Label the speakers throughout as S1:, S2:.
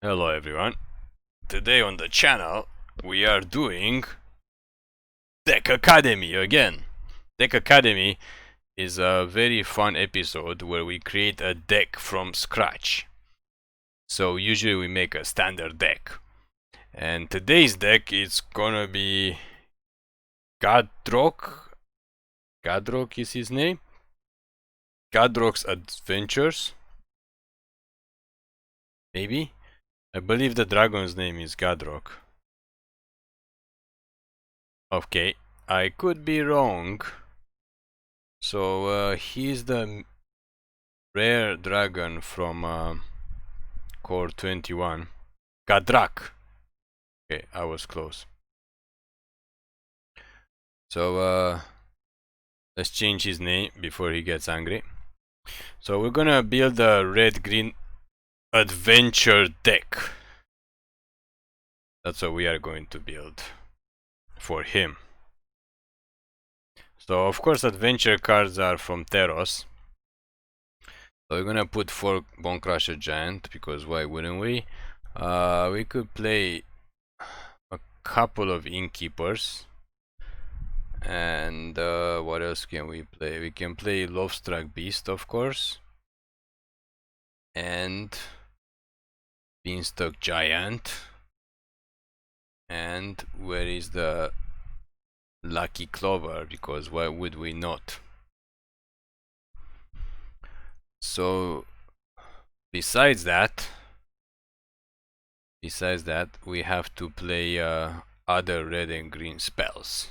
S1: Hello everyone. Today on the channel we are doing Deck Academy again. Deck Academy is a very fun episode where we create a deck from scratch. So usually we make a standard deck. And today's deck is gonna be Gadrak. Gadrak is his name. Gadrak's Adventures. Maybe? I believe the dragon's name is Gadrak. Okay, I could be wrong. So he's the rare dragon from Core 21. Gadrak. Okay, I was close. So let's change his name before he gets angry. So we're gonna build a red-green adventure deck. That's what we are going to build for him. So of course adventure cards are from Teros. So we're gonna put 4 Bonecrusher Giant, because why wouldn't we? We could play a couple of Innkeepers. And what else can we play? We can play Lovestruck Beast, of course. And Beanstalk Giant. And where is the Lucky Clover? Because why would we not? So besides that we have to play other red and green spells,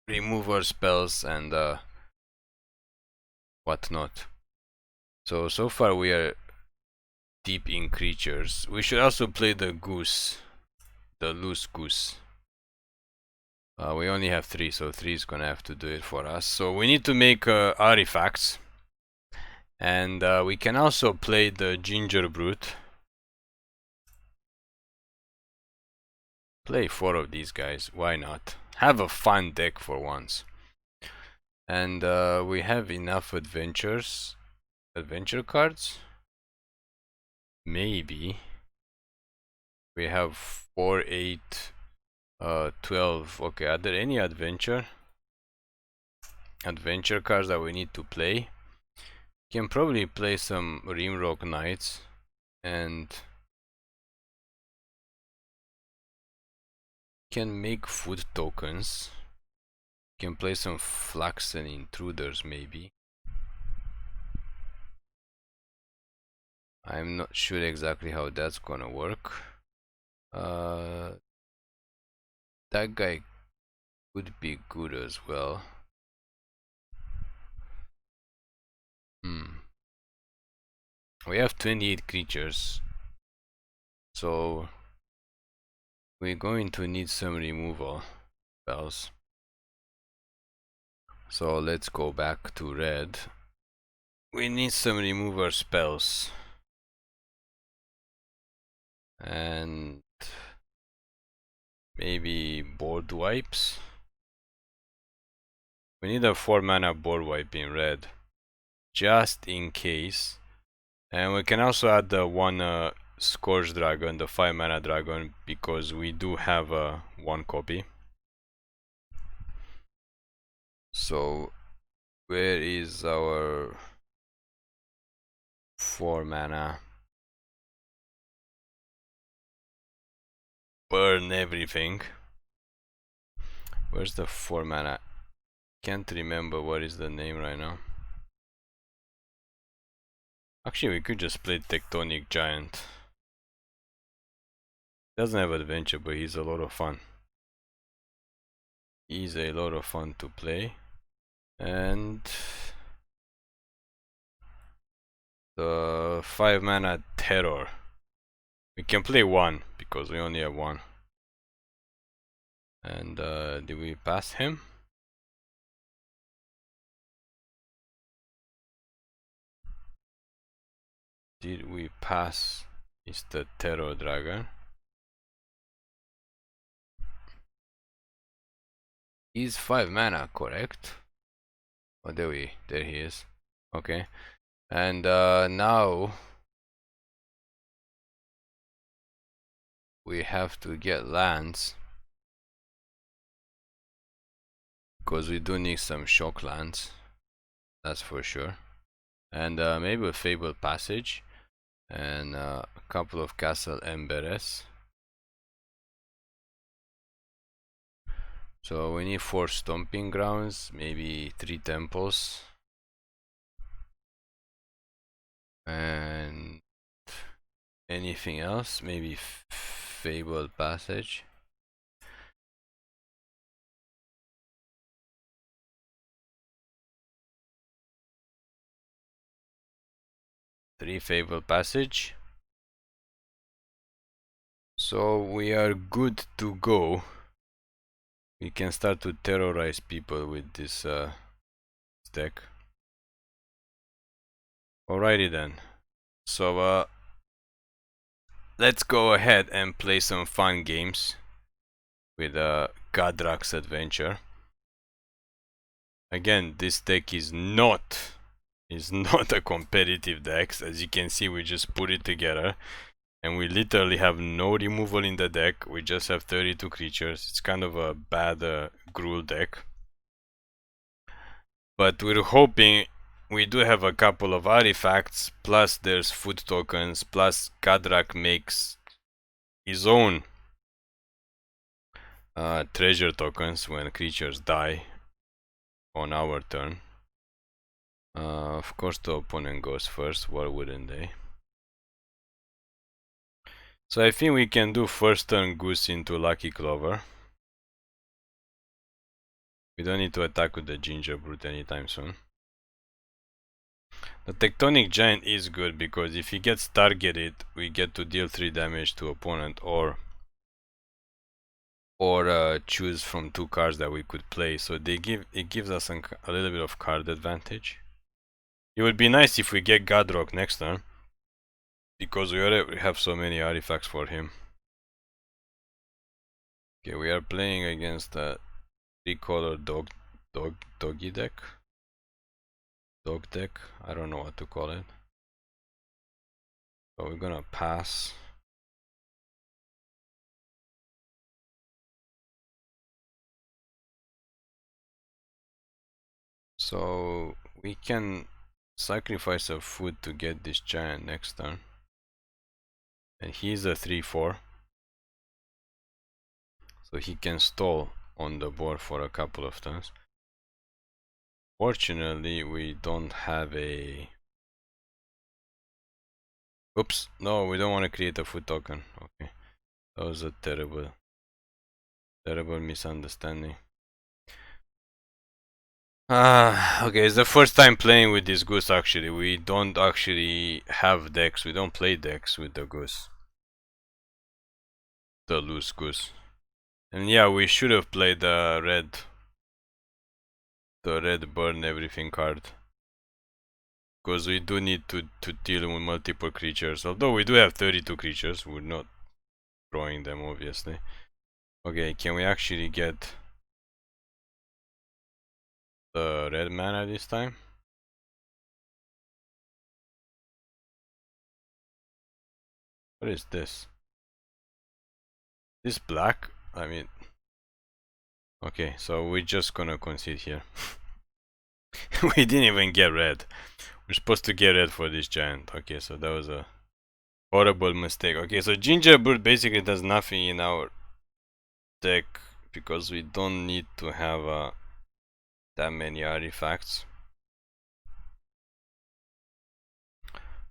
S1: remover spells and whatnot. So far we are deep in creatures. We should also play the goose, the loose goose. We only have 3, so 3 is gonna have to do it for us. So we need to make artifacts. And we can also play the Ginger Brute. Play 4 of these guys, why not? Have a fun deck for once. And we have enough adventure cards? Maybe. We have 4, 8, 12. Okay, are there any adventure cards that we need to play? Can probably play some Rimrock Knights and can make food tokens. Can play some Flaxen Intruders maybe. I'm not sure exactly how that's gonna work. That guy could be good as well. We have 28 creatures, so we're going to need some removal spells. So let's go back to red. We need some remover spells. And maybe board wipes. We need a 4 mana board wipe in red, just in case. And we can also add the 1 Scourge Dragon, the 5 mana dragon, because we do have 1 copy. So where is our 4 mana? Burn everything. Where's the 4 mana? Can't remember what is the name right now. Actually, we could just play Tectonic Giant. Doesn't have adventure, but he's a lot of fun. He's a lot of fun to play. And the 5 mana Terror. We can play 1 because we only have 1. And did we pass him? Did we pass Mr. Terror Dragon? He's 5 mana, correct? Oh, there he is. Okay. And now we have to get lands, because we do need some shock lands, that's for sure. And maybe a Fabled Passage, and a couple of Castle Embereth. So we need 4 Stomping Grounds, maybe 3 Temples, and anything else, maybe Fabled Passage. Three Fabled Passage. So we are good to go. We can start to terrorize people with this deck. Alrighty then. So let's go ahead and play some fun games with Gadrak's Adventure. Again, this deck is not a competitive deck. As you can see, we just put it together. And we literally have no removal in the deck. We just have 32 creatures. It's kind of a bad Gruul deck. But we're hoping we do have a couple of artifacts. Plus there's food tokens. Plus Gadrak makes his own treasure tokens when creatures die on our turn. Of course the opponent goes first. Why wouldn't they? So I think we can do first turn Goose into Lucky Clover. We don't need to attack with the Ginger Brute anytime soon. The Tectonic Giant is good because if he gets targeted, we get to deal 3 damage to opponent or choose from 2 cards that we could play. So it gives us a little bit of card advantage. It would be nice if we get Gadrak next turn, because we already have so many artifacts for him. Okay, we are playing against a 3-color doggy deck. Dog deck, I don't know what to call it. So we're gonna pass. So we can sacrifice a food to get this giant next turn. And he's a 3/4. So he can stall on the board for a couple of turns. Fortunately, we don't have a... Oops, no, we don't want to create a food token. Okay, that was a terrible misunderstanding. Okay, it's the first time playing with this Goose actually. We don't actually have decks, we don't play decks with the Goose. The loose Goose. And yeah, we should have played the red burn everything card. Because we do need to deal with multiple creatures. Although we do have 32 creatures, we're not drawing them obviously. Okay, can we actually get the red mana this time? What is this? This black? I mean... Okay, so we're just gonna concede here. We didn't even get red. We're supposed to get red for this giant. Okay, so that was a horrible mistake. Okay, so Gingerbread basically does nothing in our deck because we don't need to have that many artifacts.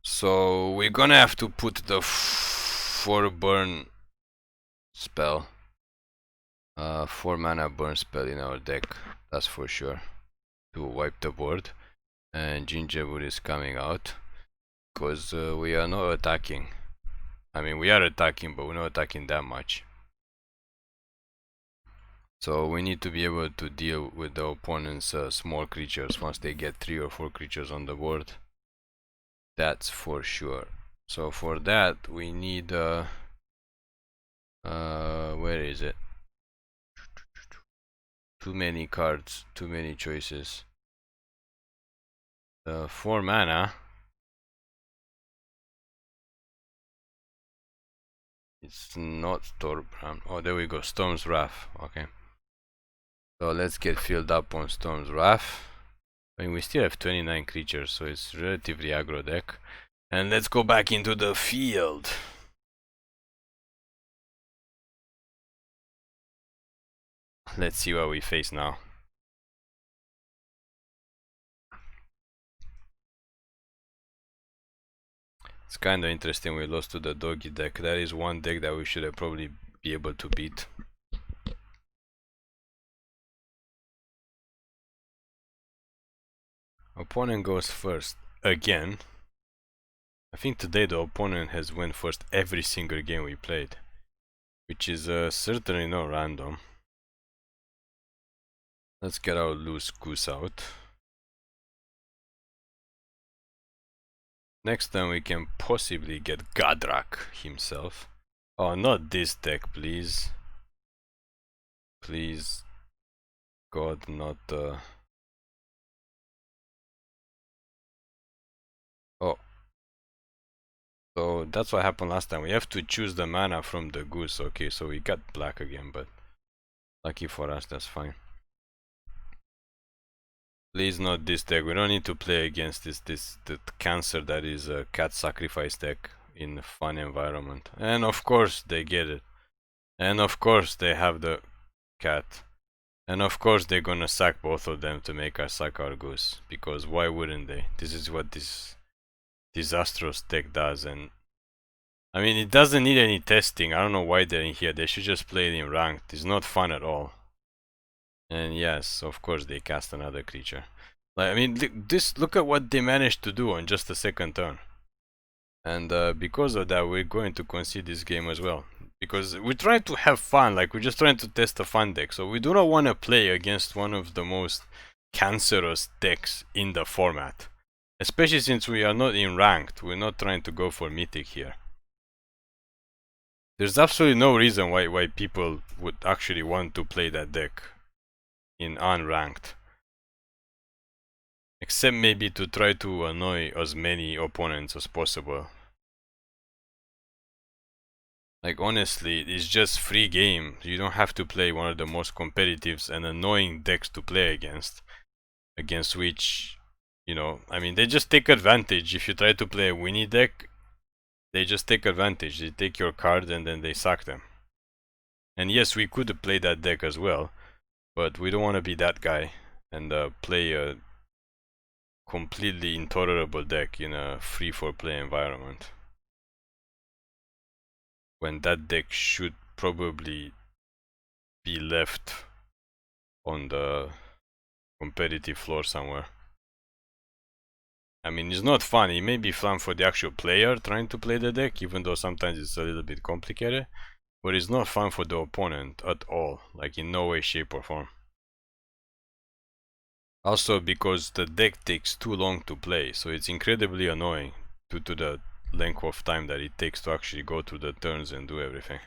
S1: So we're gonna have to put the 4 burn spell, 4 mana burn spell in our deck. That's for sure, to wipe the board. And Gingerbread is coming out because we are not attacking. I mean, we are attacking, but we're not attacking that much. So we need to be able to deal with the opponent's small creatures once they get 3 or 4 creatures on the board. That's for sure. So for that we need where is it? Too many cards, too many choices. 4 mana. It's not Stormbrand. Oh, there we go. Storm's Wrath. Okay. So let's get filled up on Storm's Wrath. I mean, we still have 29 creatures, so it's relatively aggro deck. And let's go back into the field. Let's see what we face now. It's kind of interesting we lost to the doggy deck. That is one deck that we should have probably be able to beat. Opponent goes first again. I think today the opponent has went first every single game we played, which is certainly not random. Let's get our loose goose out. Next time we can possibly get Gadrak himself. Oh, not this deck, please. Please, God, not Oh. So that's what happened last time. We have to choose the mana from the goose. Okay, so we got black again, but lucky for us, that's fine. Please not this deck. We don't need to play against the cancer that is a cat sacrifice deck in a fun environment. And of course they get it. And of course they have the cat. And of course they're gonna sack both of them to make us sack our goose. Because why wouldn't they? This is what this disastrous deck does. And I mean, it doesn't need any testing. I don't know why they're in here. They should just play it in ranked. It's not fun at all. And yes, of course they cast another creature. Like, I mean, look at what they managed to do on just the second turn. And because of that, we're going to concede this game as well. Because we're trying to have fun, like we're just trying to test a fun deck. So we do not want to play against one of the most cancerous decks in the format. Especially since we are not in ranked. We're not trying to go for mythic here. There's absolutely no reason why people would actually want to play that deck in unranked, except maybe to try to annoy as many opponents as possible. Like honestly, it's just free game. You don't have to play one of the most competitive and annoying decks to play against which, you know, I mean, they just take advantage. If you try to play a Winnie deck, they just take advantage. They take your card and then they sack them. And yes, we could play that deck as well, but we don't want to be that guy and play a completely intolerable deck in a free-for-play environment. When that deck should probably be left on the competitive floor somewhere. I mean, it's not fun. It may be fun for the actual player trying to play the deck, even though sometimes it's a little bit complicated. But it's not fun for the opponent at all, like in no way, shape or form. Also because the deck takes too long to play, so it's incredibly annoying due to the length of time that it takes to actually go through the turns and do everything.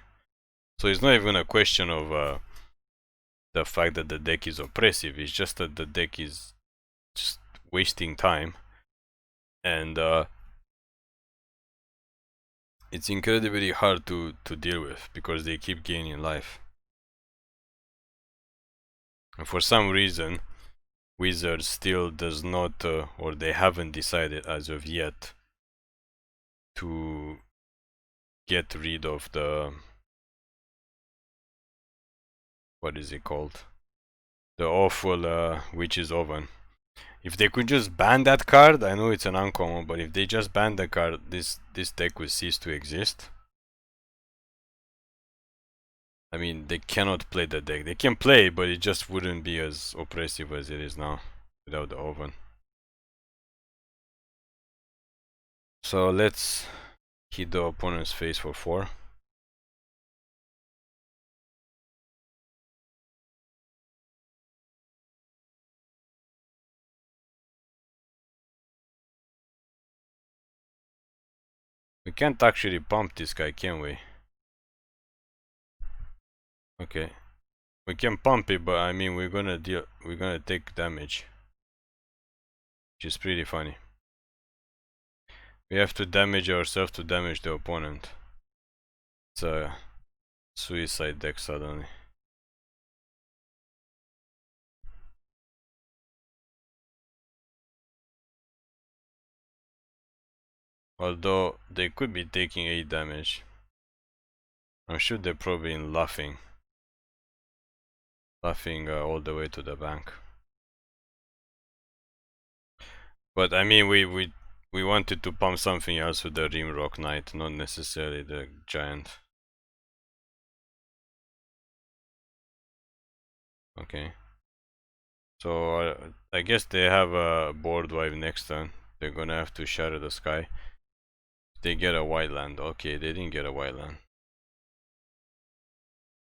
S1: So it's not even a question of the fact that the deck is oppressive, it's just that the deck is just wasting time. And it's incredibly hard to deal with because they keep gaining life. And for some reason, Wizards still does not, or they haven't decided as of yet, to get rid of the, what is it called? The awful Witch's Oven. If they could just ban that card, I know it's an uncommon, but if they just ban the card, this deck will cease to exist. I mean, they cannot play the deck. They can play, but it just wouldn't be as oppressive as it is now without the oven. So let's hit the opponent's face for 4. We can't actually pump this guy, can we? Okay. We can pump it, but I mean we're gonna take damage. Which is pretty funny. We have to damage ourselves to damage the opponent. It's a suicide deck suddenly. Although they could be taking 8 damage. I'm sure they're probably in laughing. Laughing all the way to the bank. But I mean, we wanted to pump something else with the Rimrock Knight, not necessarily the Giant. Okay. So I guess they have a board wipe next turn. They're gonna have to shatter the sky. They get a white land. Okay, they didn't get a white land.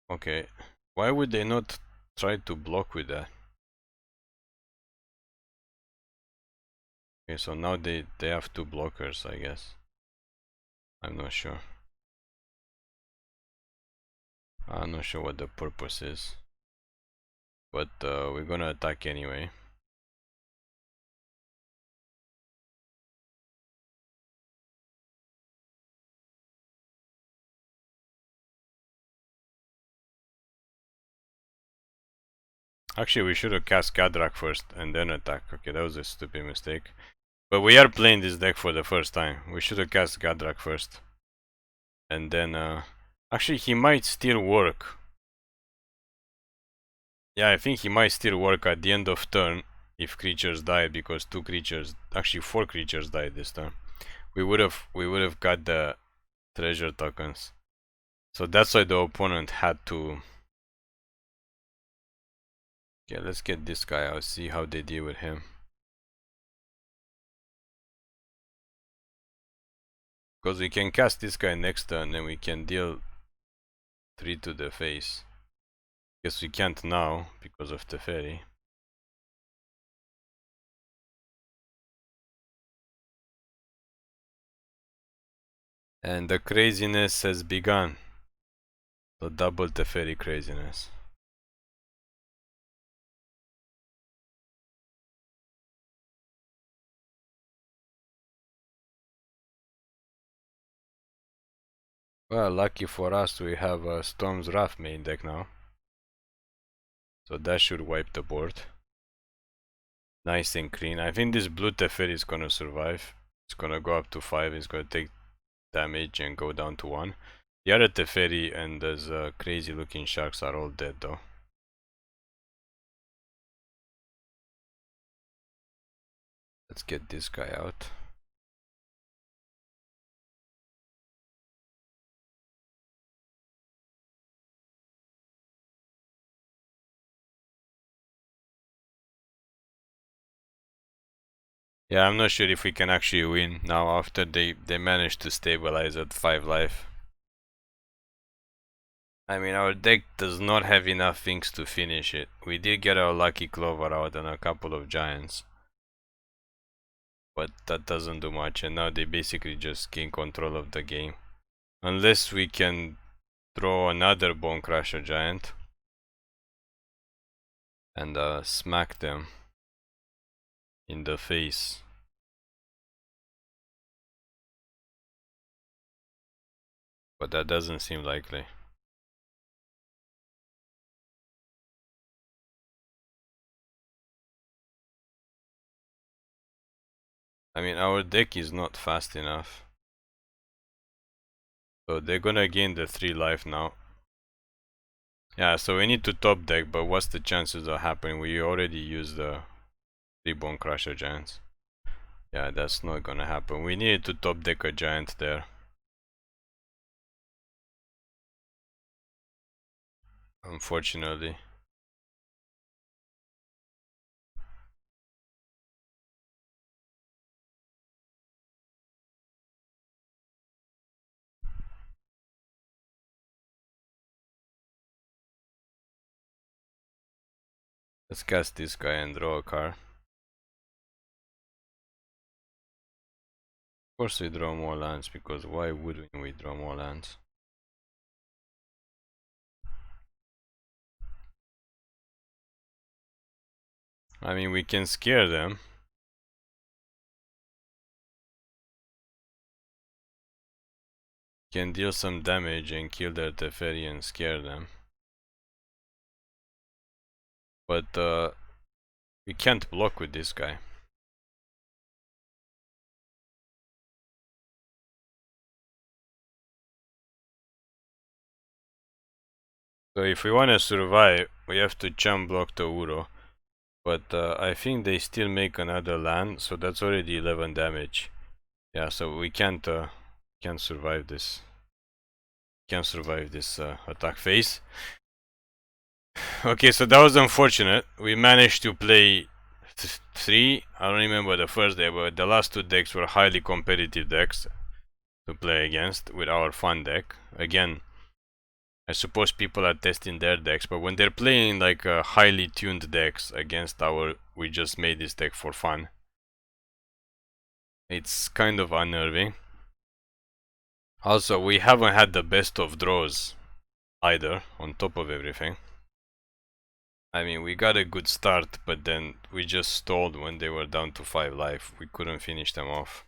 S1: Okay. Why would they not try to block with that? Okay, so now they have 2 blockers, I guess. I'm not sure. I'm not sure what the purpose is. But we're gonna attack anyway. Actually, we should have cast Gadrak first and then attack. Okay, that was a stupid mistake. But we are playing this deck for the first time. We should have cast Gadrak first. And then, actually, he might still work. Yeah, I think he might still work at the end of turn if creatures die, because 2 creatures, actually 4 creatures died this turn. We would have got the treasure tokens. So that's why the opponent had to. Okay, let's get this guy out, see how they deal with him. Because we can cast this guy next turn and we can deal 3 to the face. Guess we can't now because of the fairy. And the craziness has begun. The double Teferi craziness. Well, lucky for us, we have a Storm's Wrath main deck now. So that should wipe the board. Nice and clean. I think this blue Teferi is gonna survive. It's gonna go up to 5. It's gonna take damage and go down to 1. The other Teferi and those crazy looking sharks are all dead though. Let's get this guy out. Yeah, I'm not sure if we can actually win now after they managed to stabilize at 5 life. I mean, our deck does not have enough things to finish it. We did get our Lucky Clover out and a couple of Giants. But that doesn't do much, and now they basically just gain control of the game. Unless we can draw another Bonecrusher Giant and smack them in the face. But that doesn't seem likely. I mean, our deck is not fast enough. So they're gonna gain the 3 life now. Yeah, so we need to top deck, but what's the chances of happening? We already used the 3 Bonecrusher Giants. Yeah, that's not gonna happen. We needed to top deck a Giant there. Unfortunately. Let's cast this guy and draw a card. Of course we draw more lands, because why would we draw more lands? I mean, we can scare them. Can deal some damage and kill their Teferi and scare them. But we can't block with this guy. So if we want to survive, we have to chump block the Uro. But I think they still make another land, so that's already 11 damage. Yeah, so we can't survive this. Can't survive this attack phase. Okay, so that was unfortunate. We managed to play three. I don't remember the first day, but the last two decks were highly competitive decks to play against with our fun deck. Again, I suppose people are testing their decks, but when they're playing like highly tuned decks against our, we just made this deck for fun, it's kind of unnerving. Also, we haven't had the best of draws either, on top of everything. I mean, we got a good start, but then we just stalled when they were down to 5 life. We couldn't finish them off,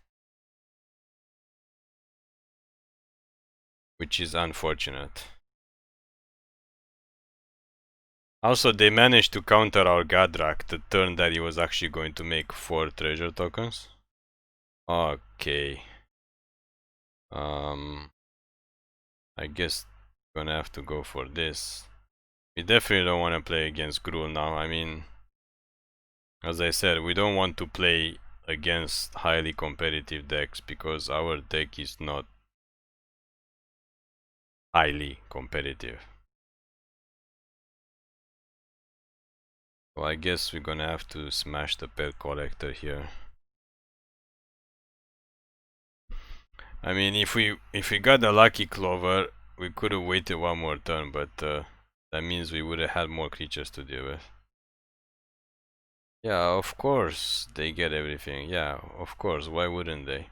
S1: which is unfortunate. Also, they managed to counter our Gadrak the turn that he was actually going to make 4 treasure tokens. Okay. I guess gonna have to go for this. We definitely don't want to play against Gruul now. I mean, as I said, we don't want to play against highly competitive decks because our deck is not highly competitive. So I guess we're gonna have to smash the pet collector here. I mean, if we got the Lucky Clover, we could have waited one more turn, but that means we would have had more creatures to deal with. Yeah, of course they get everything. Yeah, of course. Why wouldn't they?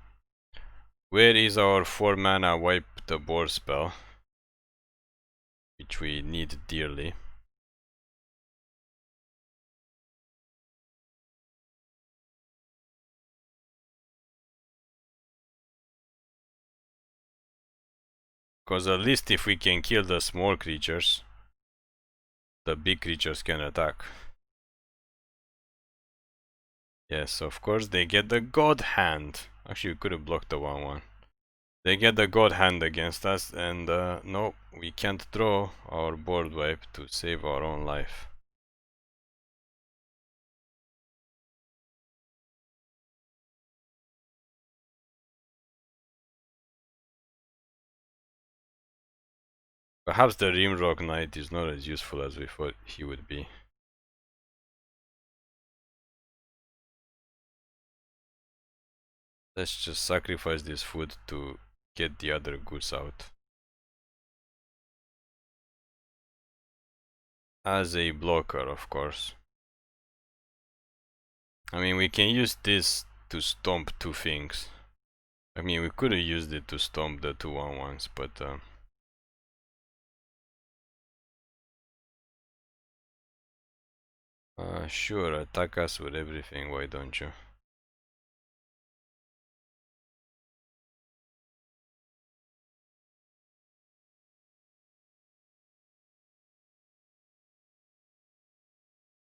S1: Where is our 4 mana wipe the board spell? Which we need dearly. Because at least if we can kill the small creatures, the big creatures can attack. Yes, of course they get the God Hand. Actually, we could have blocked the 1/1. They get the God Hand against us, and no, we can't draw our board wipe to save our own life. Perhaps the Rimrock Knight is not as useful as we thought he would be. Let's just sacrifice this food to get the other goose out. As a blocker, of course. I mean, we can use this to stomp 2 things. I mean, we could have used it to stomp the 2/1/1s, but sure, attack us with everything, why don't you?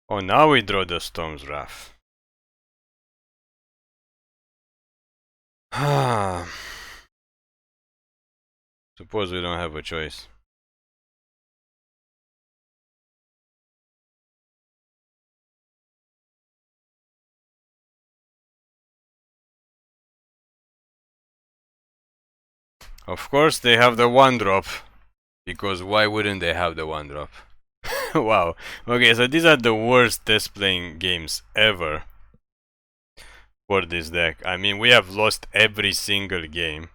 S1: Oh, now we draw the Storm's Wrath. Suppose we don't have a choice. Of course they have the 1-drop, because why wouldn't they have the 1-drop? Wow. Okay, so these are the worst test playing games ever for this deck. I mean, we have lost every single game.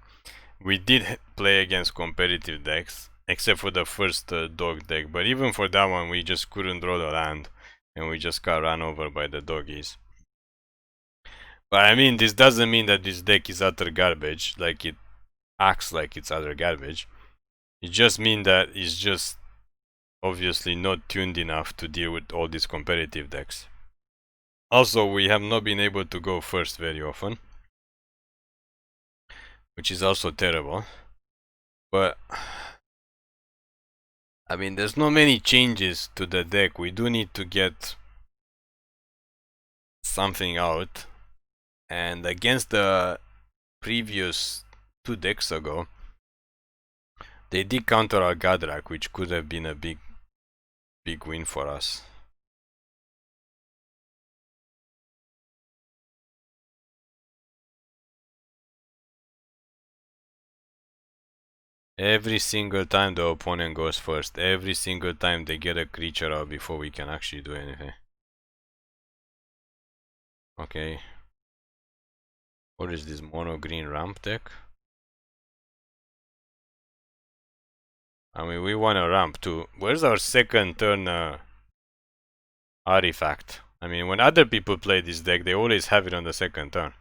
S1: We did play against competitive decks, except for the first dog deck, but even for that one we just couldn't draw the land, and we just got run over by the doggies. But I mean, this doesn't mean that this deck is utter garbage, like it acts like it's utter garbage. It just means that it's just obviously not tuned enough to deal with all these competitive decks. Also, we have not been able to go first very often, which is also terrible. But I mean, there's not many changes to the deck. We do need to get something out. And against the previous 2 decks ago, they did counter our Gadrak, which could have been a big win for us. Every single time the opponent goes first, every single time they get a creature out before we can actually do anything. Okay. What is this mono green ramp deck? I mean, we want a ramp too. Where's our second turn artifact? I mean, when other people play this deck, they always have it on the second turn.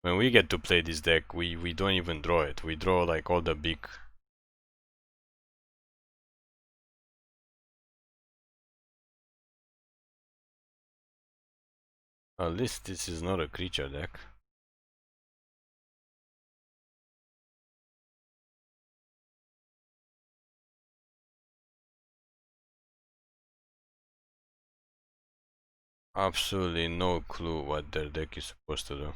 S1: When we get to play this deck, we don't even draw it. We draw like all the big... At least this is not a creature deck. Absolutely no clue what their deck is supposed to do.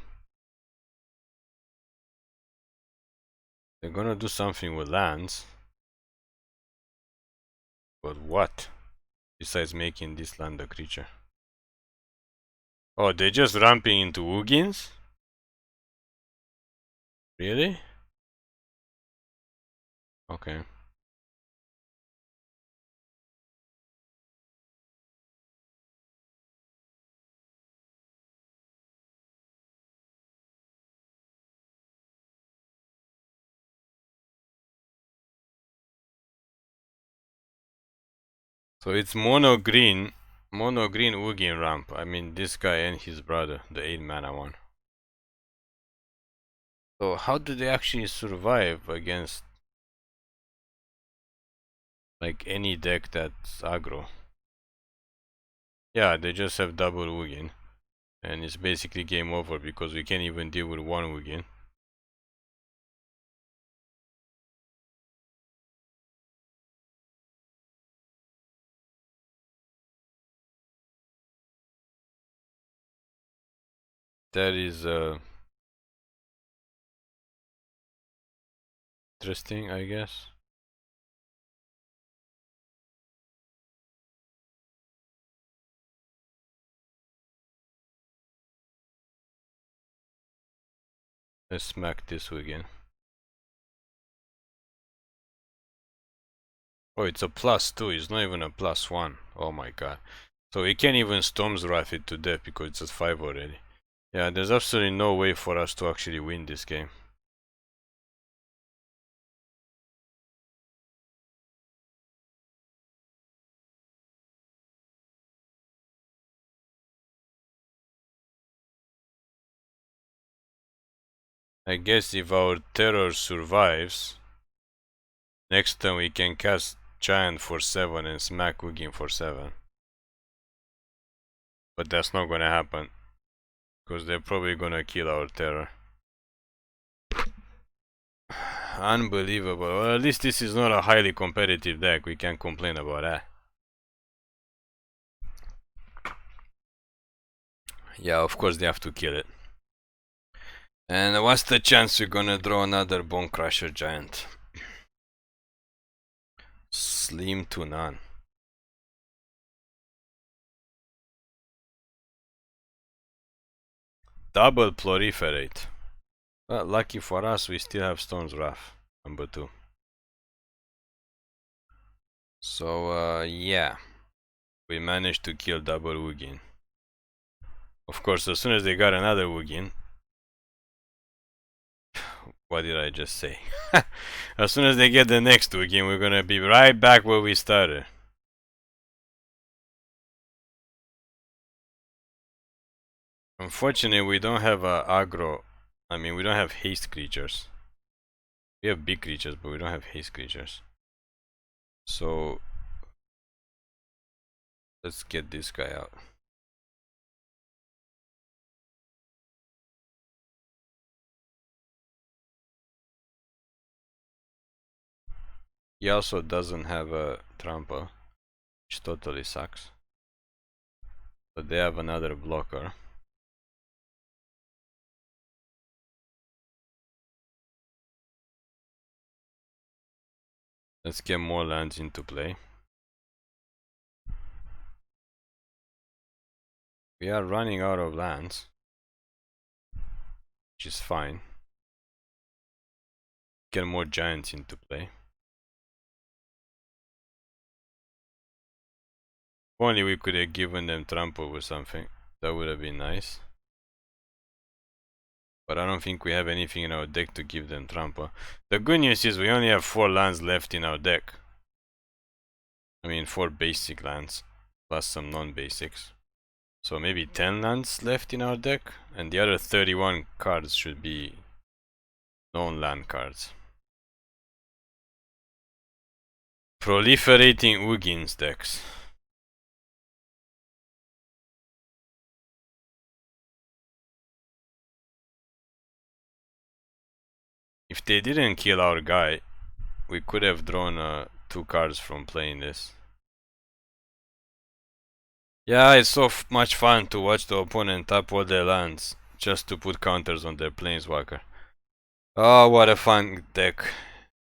S1: They're gonna do something with lands. But what? Besides making this land a creature. Oh, they're just ramping into Ugins? Really? Okay. So it's mono green Ugin ramp. I mean, this guy and his brother, the 8 mana one. So how do they actually survive against like any deck that's aggro? Yeah, they just have double Ugin. And it's basically game over because we can't even deal with one Ugin. That is interesting, I guess. Let's smack this Ugin. Oh, it's a +2, it's not even a +1. Oh my god. So we can't even Storm's Wrath it to death because it's at 5 already. Yeah, there's absolutely no way for us to actually win this game. I guess if our Terror survives, next turn we can cast Giant for 7 and smack Ugin for 7. But that's not gonna happen. Because they're probably gonna kill our Terror. Unbelievable. Well, at least this is not a highly competitive deck. We can't complain about that. Yeah, of course they have to kill it. And what's the chance we're gonna draw another Bonecrusher Giant? Slim to none. Double Proliferate. Well, lucky for us, we still have Storm's Wrath, number 2. So, yeah. We managed to kill double Ugin. Of course, as soon as they got another Ugin... What did I just say? As soon as they get the next Ugin, we're gonna be right back where we started. Unfortunately, we don't have aggro. I mean, we don't have haste creatures. We have big creatures, but we don't have haste creatures. So let's get this guy out. He also doesn't have a trample, which totally sucks. But they have another blocker. Let's get more lands into play. We are running out of lands, which is fine. Get more giants into play. If only we could have given them trample or something. That would have been nice. But I don't think we have anything in our deck to give them trample. The good news is we only have 4 lands left in our deck. I mean 4 basic lands, plus some non-basics. So maybe 10 lands left in our deck, and the other 31 cards should be non-land cards. Proliferating Ugins decks. If they didn't kill our guy, we could have drawn 2 cards from playing this. Yeah, it's so much fun to watch the opponent tap all their lands just to put counters on their planeswalker. Oh, what a fun deck.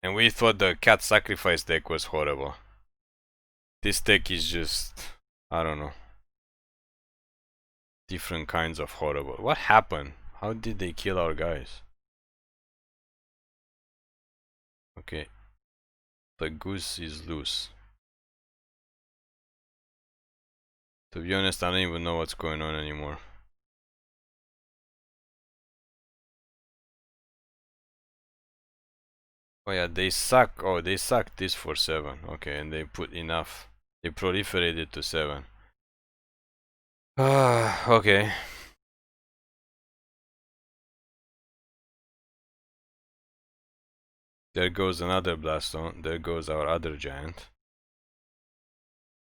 S1: And we thought the cat sacrifice deck was horrible. This deck is just, I don't know, different kinds of horrible. What happened? How did they kill our guys? Okay, the goose is loose. To be honest, I don't even know what's going on anymore. Oh yeah, they suck. Oh, they sucked this for 7. Okay, and they put enough. They proliferated to 7. Ah, okay. There goes another Blastone. There goes our other giant.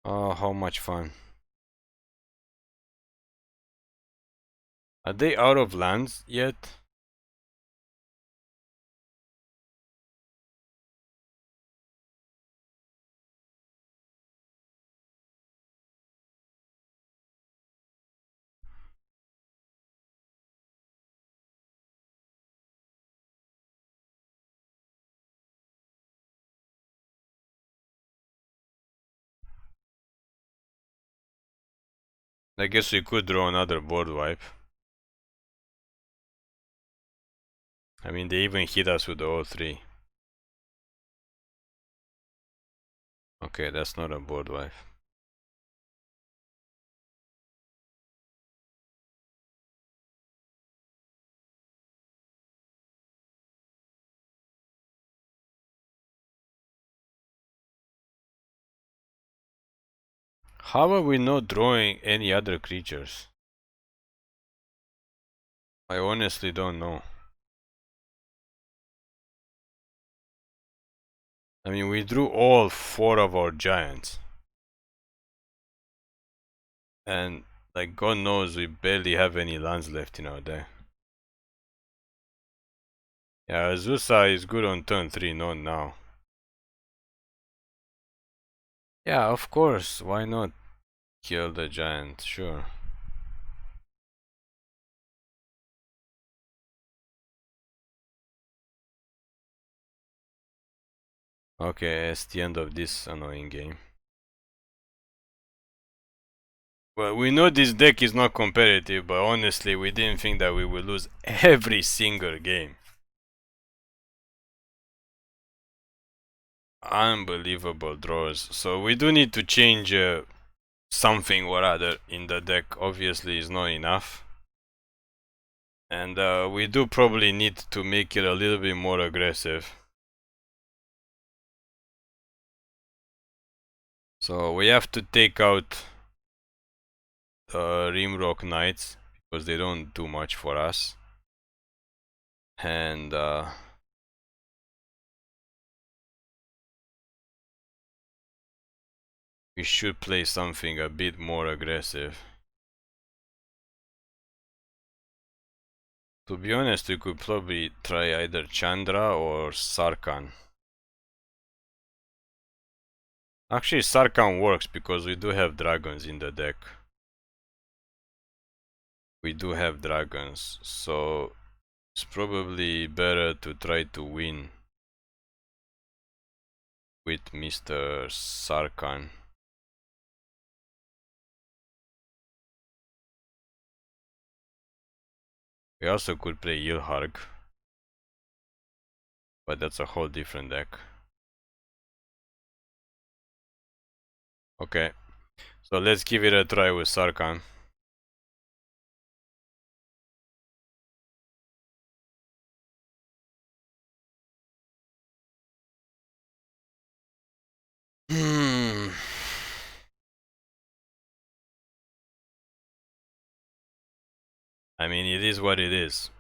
S1: Oh, how much fun. Are they out of lands yet? I guess we could draw another board wipe. I mean, they even hit us with the 0-3. Okay, that's not a board wipe. How are we not drawing any other creatures? I honestly don't know. I mean, we drew all 4 of our giants. And, like, God knows we barely have any lands left in our deck. Yeah, Azusa is good on turn 3, not now. Yeah, of course, why not kill the giant? Sure. Okay, it's the end of this annoying game. Well, we know this deck is not competitive, but honestly, we didn't think that we would lose every single game. Unbelievable draws. So we do need to change something or other in the deck. Obviously, is not enough. And we do probably need to make it a little bit more aggressive. So we have to take out the Rimrock Knights because they don't do much for us. And we should play something a bit more aggressive. To be honest, we could probably try either Chandra or Sarkhan. Actually, Sarkhan works because we do have dragons in the deck. We do have dragons, so it's probably better to try to win with Mr. Sarkhan. We also could play Yilharg, but that's a whole different deck. Okay, so let's give it a try with Sarkhan. I mean, it is what it is.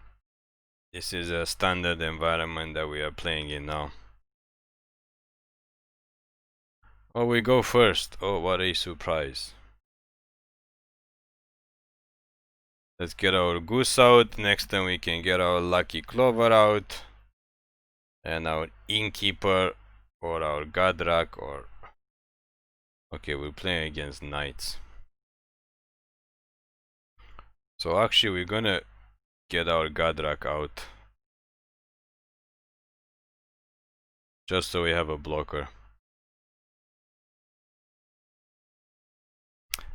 S1: This is a standard environment that we are playing in now. Oh, we go first. Oh, what a surprise. Let's get our Goose out. Next time we can get our Lucky Clover out. And our Innkeeper or our Gadrak or... Okay, we're playing against Knights. So actually we're gonna get our Gadrak out. Just so we have a blocker.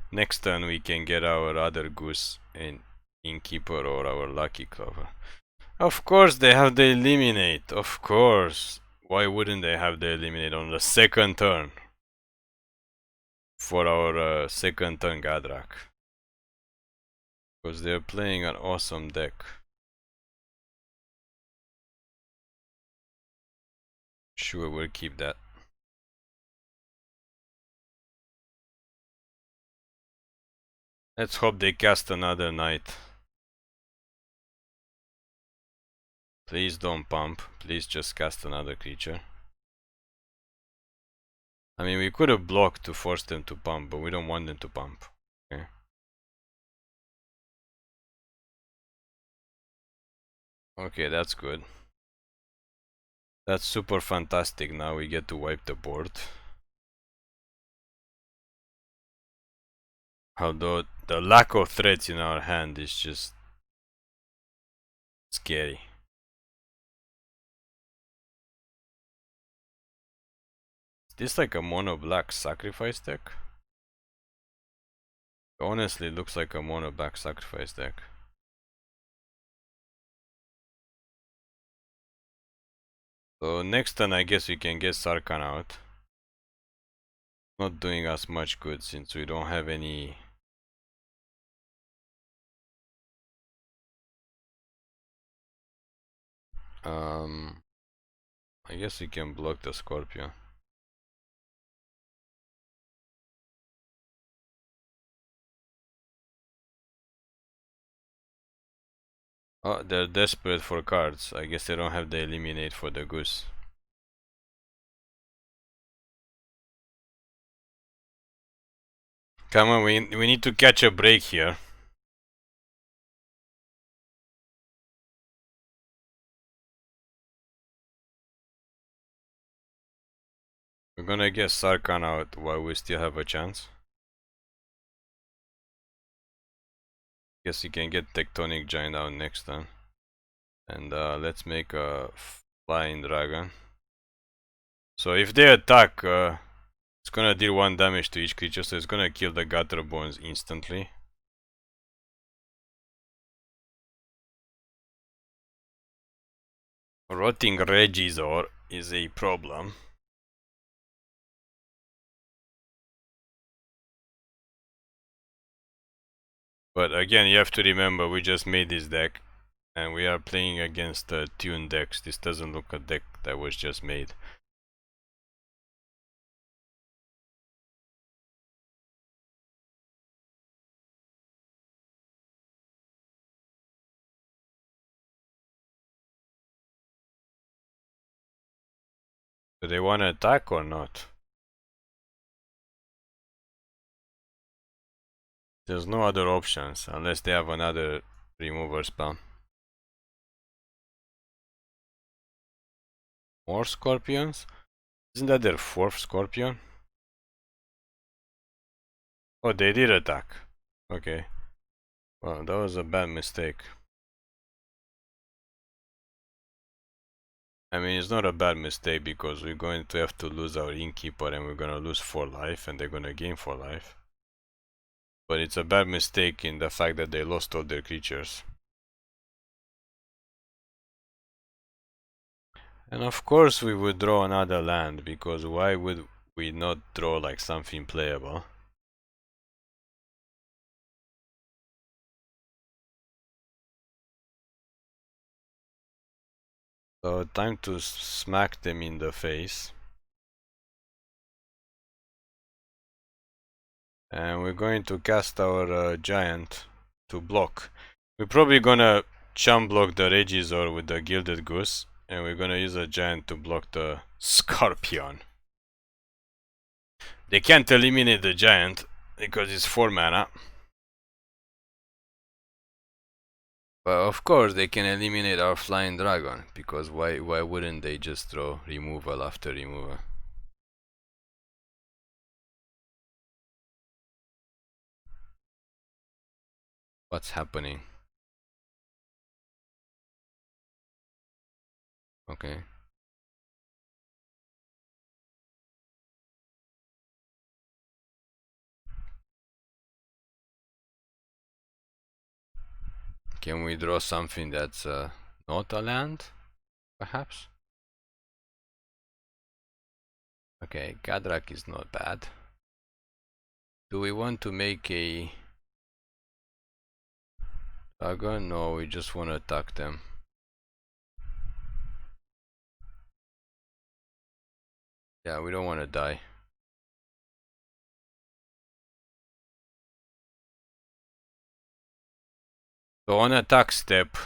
S1: Next turn we can get our other Goose and Innkeeper or our Lucky Clover. Of course they have the eliminate, of course. Why wouldn't they have the eliminate on the second turn? For our second turn Gadrak. Because they're playing an awesome deck. Sure, we'll keep that. Let's hope they cast another Knight. Please don't pump. Please just cast another creature. I mean, we could have blocked to force them to pump, but we don't want them to pump. Okay. Okay, that's good. That's super fantastic. Now we get to wipe the board. Although the lack of threats in our hand is just scary. Is this like a mono black sacrifice deck? Honestly, it looks like a mono black sacrifice deck. So next turn I guess we can get Sarkhan out. Not doing us much good since we don't have any... I guess we can block the Scorpion. Oh, they're desperate for cards. I guess they don't have the eliminate for the Goose. Come on, we need to catch a break here. We're gonna get Sarkhan out while we still have a chance. Guess we can get Tectonic Giant out next time. And let's make a flying dragon. So if they attack, it's gonna deal 1 damage to each creature, so it's gonna kill the gutter bones instantly. Rotting Regizor is a problem. But again, you have to remember, we just made this deck. And we are playing against tuned decks. This doesn't look a deck that was just made. Do they want to attack or not? There's no other options unless they have another remover spell. More scorpions? Isn't that their 4th scorpion? Oh, they did attack. Okay. Well, that was a bad mistake. I mean, it's not a bad mistake because we're going to have to lose our Innkeeper and we're gonna lose 4 life and they're gonna gain 4 life. But it's a bad mistake in the fact that they lost all their creatures. And of course we would draw another land, because why would we not draw like something playable? So time to smack them in the face. And we're going to cast our giant to block. We're probably gonna chump block the Regizor with the Gilded Goose, and we're gonna use a giant to block the Scorpion. They can't eliminate the giant because it's 4 mana. But of course they can eliminate our flying dragon, because why wouldn't they just throw removal after removal? What's happening? Okay. Can we draw something that's not a land, perhaps? Okay, Gadrak is not bad. Do we want to make a dragon? No, we just want to attack them. Yeah, we don't want to die. So on the attack step,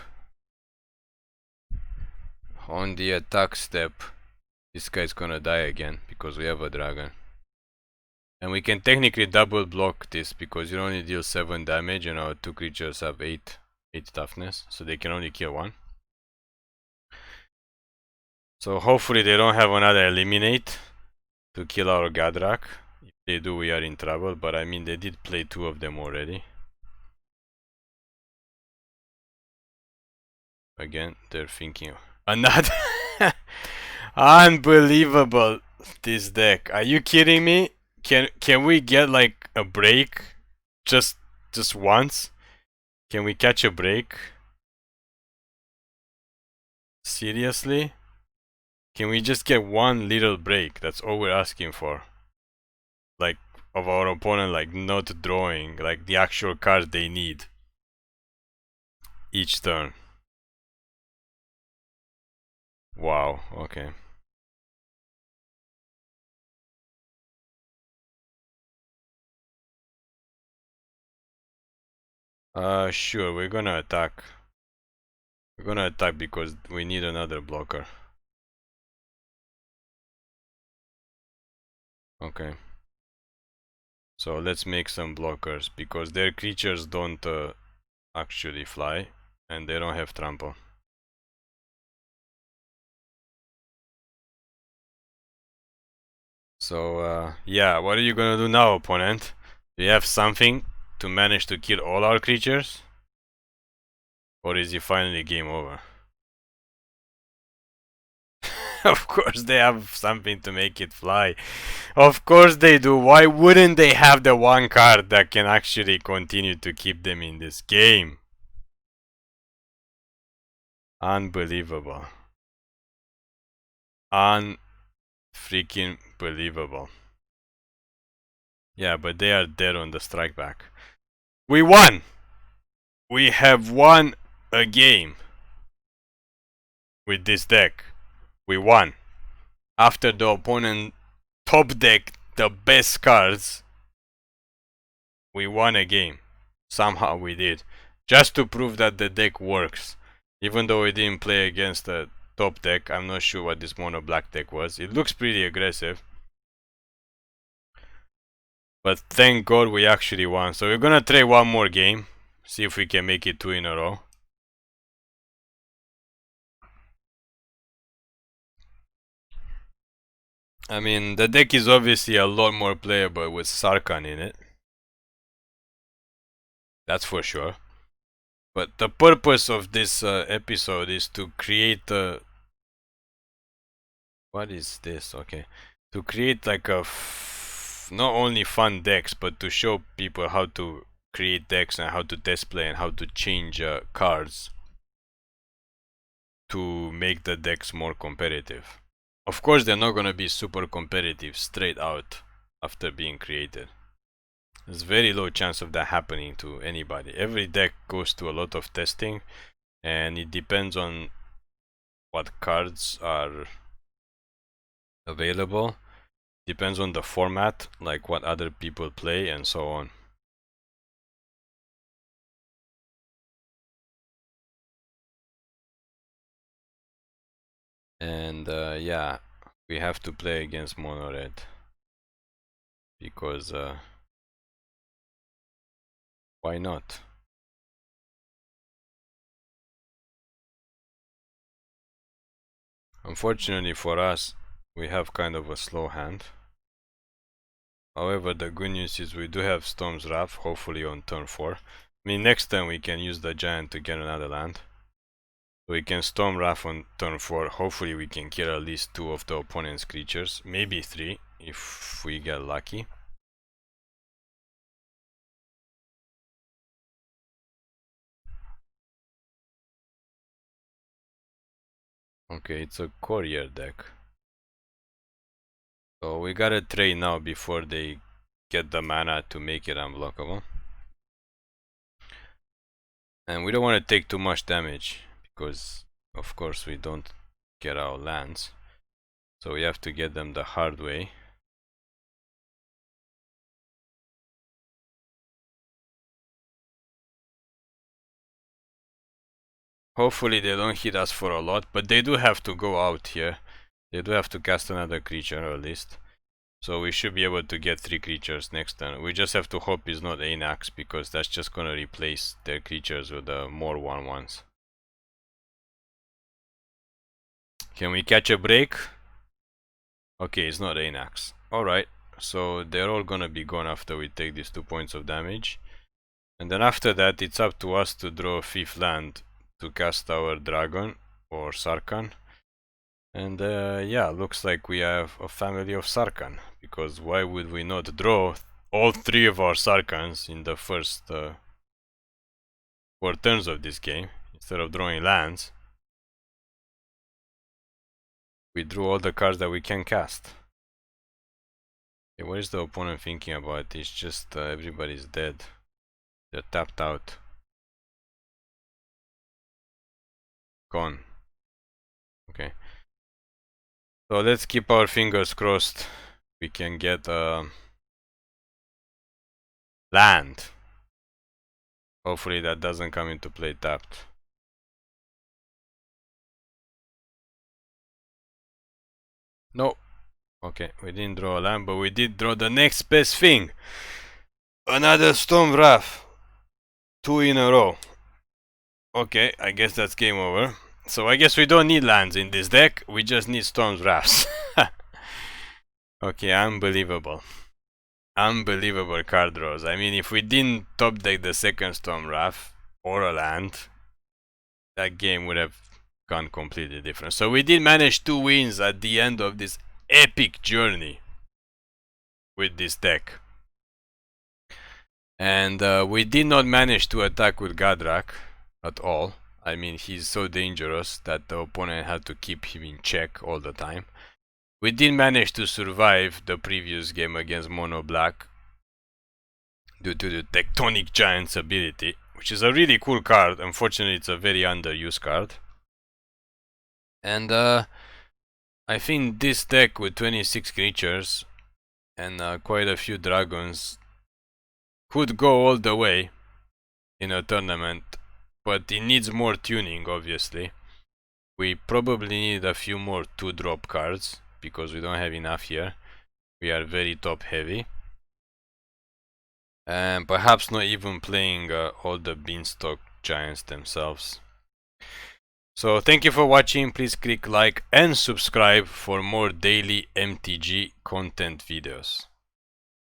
S1: this guy's gonna die again because we have a dragon. And we can technically double block this because you only deal 7 damage and our 2 creatures have 8 toughness, so they can only kill 1. So hopefully they don't have another eliminate to kill our Gadrak. If they do, we are in trouble, but I mean they did play 2 of them already. Again, they're thinking another. Unbelievable, this deck. Are you kidding me? Can we get like a break? Just once? Can we catch a break? Seriously? Can we just get one little break? That's all we're asking for. Like, of our opponent, like, not drawing, like, the actual cards they need each turn. Wow, okay. Sure, we're gonna attack. We're gonna attack because we need another blocker. Okay. So let's make some blockers, because their creatures don't actually fly, and they don't have trample. So yeah, what are you gonna do now, opponent? Do you have something to manage to kill all our creatures? Or is it finally game over? Of course they have something to make it fly. Of course they do. Why wouldn't they have the one card that can actually continue to keep them in this game? Unbelievable. Unfreaking believable. Yeah, but they are dead on the strike back. We won! We have won a game with this deck. We won. After the opponent top deck the best cards, we won a game. Somehow we did. Just to prove that the deck works. Even though we didn't play against the top deck, I'm not sure what this mono black deck was. It looks pretty aggressive. But thank God we actually won. So we're gonna try one more game. See if we can make it 2 in a row. I mean, the deck is obviously a lot more playable with Sarkhan in it. That's for sure. But the purpose of this episode is to create a... What is this? Okay. To create like a... not only fun decks, but to show people how to create decks and how to display and how to change cards to make the decks more competitive. Of course, they're not gonna be super competitive straight out after being created. There's very low chance of that happening to anybody. Every deck goes to a lot of testing, and it depends on what cards are available. Depends on the format, like what other people play and so on. And yeah, we have to play against mono red because why not? Unfortunately for us, we have kind of a slow hand. However, the good news is we do have Storm's Wrath, hopefully on turn 4. I mean, next time we can use the Giant to get another land. So we can Storm Wrath on turn 4. Hopefully we can kill at least 2 of the opponent's creatures. Maybe 3 if we get lucky. Okay, it's a courier deck. So we gotta trade now before they get the mana to make it unblockable. And we don't want to take too much damage because of course we don't get our lands. So we have to get them the hard way. Hopefully they don't hit us for a lot, but they do have to go out here. They do have to cast another creature at least. So we should be able to get 3 creatures next turn. We just have to hope it's not Anax, because that's just gonna replace their creatures with more 1/1s. Can we catch a break? Okay, it's not Anax. Alright, so they're all gonna be gone after we take these 2 points of damage. And then after that, it's up to us to draw a 5th land to cast our dragon or Sarkhan. And yeah, looks like we have a family of Sarkhan, because why would we not draw all 3 of our Sarkhans in the first 4 turns of this game instead of drawing lands? We drew all the cards that we can cast. Okay, what is the opponent thinking about? It's just everybody's dead. They're tapped out. Gone. Okay. So let's keep our fingers crossed we can get land. Hopefully that doesn't come into play tapped. No. Okay, we didn't draw a land, but we did draw the next best thing. Another Storm Wrath. 2 in a row. Okay, I guess that's game over. So I guess we don't need lands in this deck, we just need Storm's Wraths. Okay, unbelievable. Unbelievable card draws. I mean, if we didn't top deck the second Storm Wrath or a land, that game would have gone completely different. So we did manage 2 wins at the end of this epic journey with this deck. And we did not manage to attack with Gadrak at all. I mean, he's so dangerous that the opponent had to keep him in check all the time. We did manage to survive the previous game against Mono Black due to the Tectonic Giant's ability, which is a really cool card. Unfortunately, it's a very underused card. And I think this deck with 26 creatures and quite a few dragons could go all the way in a tournament, but it needs more tuning, obviously. We probably need a few more 2-drop cards, because we don't have enough here. We are very top heavy. And perhaps not even playing all the Beanstalk Giants themselves. So thank you for watching, please click like and subscribe for more daily MTG content videos.